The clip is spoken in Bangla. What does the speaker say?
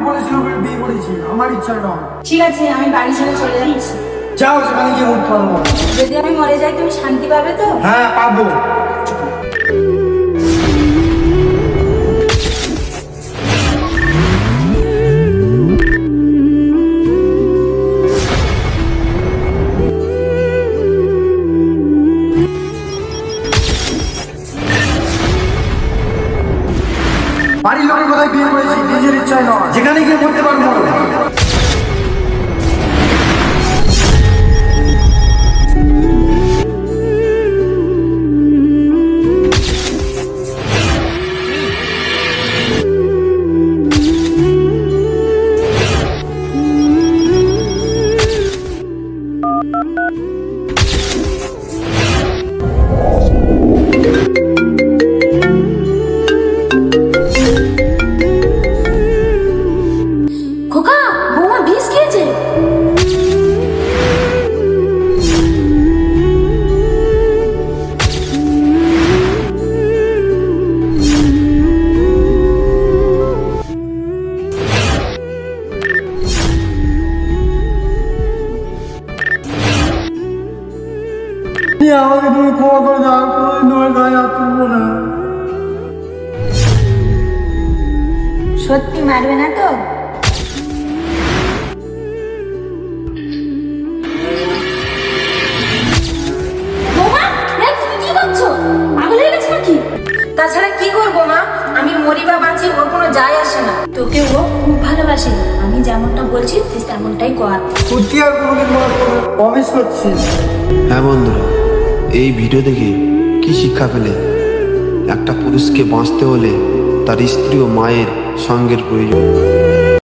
বলেছিল বলে বিয়ে করেছি, আমার ইচ্ছা নয়। ঠিক আছে, আমি বাড়ি ছেড়ে চলে যাচ্ছি। যাও, সেখানে গিয়ে মরতে পারবো। যদি আমি মরে যাই তুমি শান্তি পাবে তো? হ্যাঁ, পাবো। বাড়ির লোকের কোথায় বিয়ে করেছি, নিজের ইচ্ছায় নয়, যেখানে গিয়ে মরতে পারবো। খোকা, বৌমা বিষ খেয়েছে। আমাকে তুমি ক্ষমা করে দাও, কোনোদিন তোমার গায়ে হাত তুলবো না। সত্যি মারবে না তো? বৌমা, তুমি কি করছো? পাগল হয়ে গেছো নাকি? তাছাড়া কি করবো মা, আমি মরি বা বাঁচি ওর কোনো যায় আসে না। তোকে ও খুব ভালোবাসে, আমি যেমনটা বলছি তুই তেমনটাই কর। সত্যি আর কোনোদিন মনে করবো, প্রমিস করছি। হ্যাঁ বন্ধুরা, এই ভিডিও দেখে কি শিক্ষা পেলে? একটা পুরুষকে বাঁচতে হলে তার স্ত্রী ও মায়ের সঙ্গের প্রয়োজন।